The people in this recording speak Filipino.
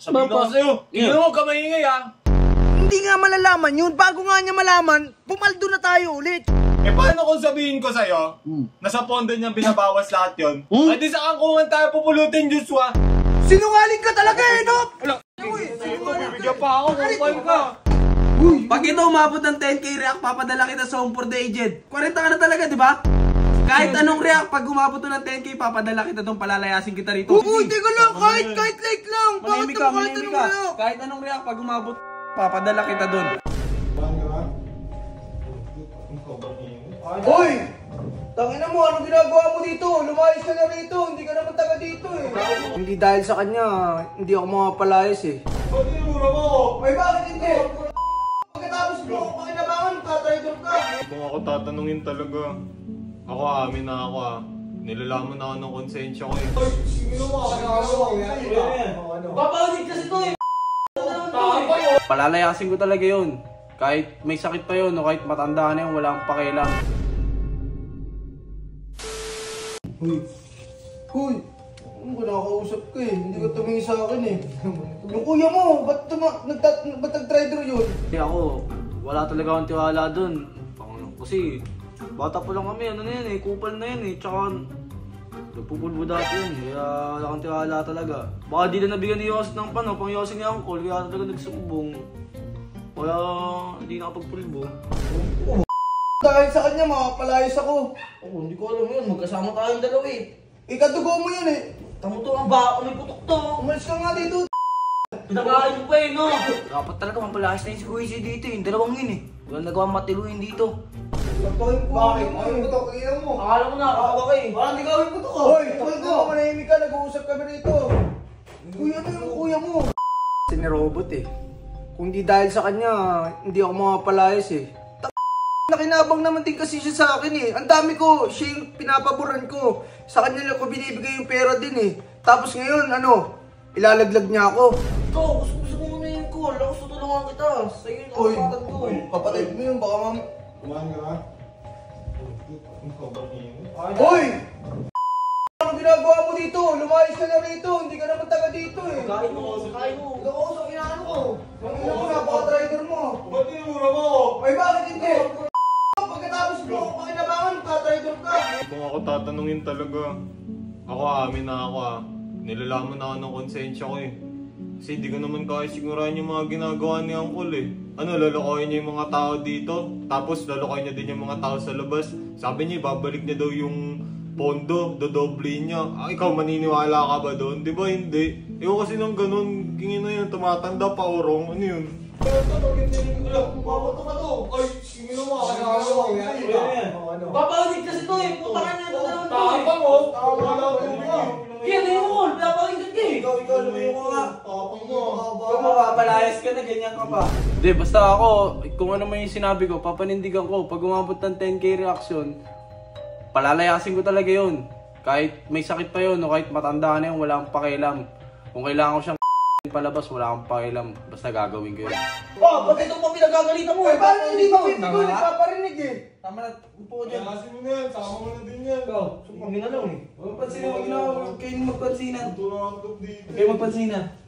Sabihin ko sa'yo, hindi mo ka maingay Hindi nga malalaman yun. Bago nga niya malaman, pumaldo na tayo ulit. Eh paano kung sabihin ko sa'yo, nasa pondo niyang binabawas lahat yun? Ay di sa kangkungan tayo pupulutin, Joshua. Sinungaling ka talaga no? Bibigyan pa ako, kupal ka. Pag ito umabot ng 10k react, papadala kita sa Home for the Aged. 40 ka na talaga, di ba? Kahit anong react, pag umabot to ng 10k, papadala kita doon, palalayasin kita rito. Teka lang, kahit like lang. Manahimik ka, manahimik ka. Kahit anong react, pag umabot, papadala kita doon. Hoy! Tangina mo, anong ginagawa mo dito? Lumayas ka na rito, hindi ka naman taga dito Hindi dahil sa kanya, hindi ako makapalayas Ba't tinura mo? Ay bakit hindi? Pagkatapos mo ako pakinabangan, tatraidor ka. Kung ako tatanungin talaga, ako amin na ako Nilalaman na ako ng konsensya ko Ay, sino mo? Papaulit kasi to Palalayasin ko talaga yun. Kahit may sakit pa yun o kahit matanda na yun, wala akong pakialam. Hoy! Ano ba nakakausap ka Hindi ka tumingin sa akin Yung kuya mo, ba't nag-trader yun? Kasi ako, wala talaga akong tiwala dun. Kasi bata pa lang kami, ano na yan kupal na yan tsaka nagpupulbo dati yan kaya wala akong tiwala talaga. Baka di na nabigyan ni Yossi ng pang Yossi niya ang call, kaya talaga nagsumbong. Kaya hindi nakapagpulbo. Dahil sa kanya, makapalayas ako. Hindi ko alam yun, magkasama tayong dalawa Ikadugo mo yun Tamo to ang baka, may putok to. Umalis ka nga dito. Pinakain mo pa no? Dapat talaga mapalayas na yung si Kuya dito yung dalawang yun Walang nagawang matiluin dito. Bakit? Ayaw mo to, kaya mo. Akala mo na, Parang di gawin ko to Hoy, tumal ko, manahimik ka, nag-uusap kami rito. Kuya mo yung kuya mo. Kasi ni Robot Kung di dahil sa kanya, hindi ako makapalayas Nakinabang naman din kasi siya sa akin Ang dami ko, siya yung pinapaboran ko. Sa kanya lang ko binibigay yung pera din Tapos ngayon, ilalaglag niya ako. Ikaw, gusto mo na yung call. Ako tutulungan kita. Sa'yo yung kapatid ko. Kapatid mo yun, baka Kumain ka na? Hoy! Anong ginagawa mo dito? Lumayas ka na rito, hindi ka naman taga dito Kain mo. Ako sa kinaan ko. Ang ina mo, napaka-trader mo. Ba't tinura mo? Ay bakit hindi? Pagkatapos mo ako pakinabangan, tatraidor ka. Kung ako tatanungin talaga, ako amin na ako Nilalaman na ako ng konsensya ko Kasi di ko naman kaya sigurahan yung mga ginagawa ni Uncle lolokohin niya yung mga tao dito, tapos lolokohin niya din yung mga tao sa labas. Sabi niya, babalik niya daw yung pondo, dodoble niya. Ikaw, maniniwala ka ba doon? Di ba hindi? Ikaw kasi nang ganun, kingin na yun, tumatanda pa urong, ano yun? Mabato ka to. Ay, sino mo? Papaulit kasi to Putakan niya ito naman to Tapang mo! Wala ko Kaya na yung call, papaulit ka Ikaw lumayo ka nga. Tapang mo. Kung mapapalayas ka na, ganyan ka pa. Hindi, basta ako, kung ano man yung sinabi ko, papanindigan ko. Pag umabot ng 10k reaction, palalayasin ko talaga yun. Kahit may sakit pa yun, o kahit matanda na yun, wala akong pakialam. Kung kailangan ko siyang palabas, wala akong pakialam. Basta gagawin ko yun. Ba't ito pa pinagagalitan mo Paano hindi mo ko nagpaparinig Tama na, upo dyan. Kalasin mo na yan, sama mo na din yan. Ikaw, pangina lang Huwag magpansinan, huwag na kayo magpansinan. Ito na ang top dito. Kayo magpansinan.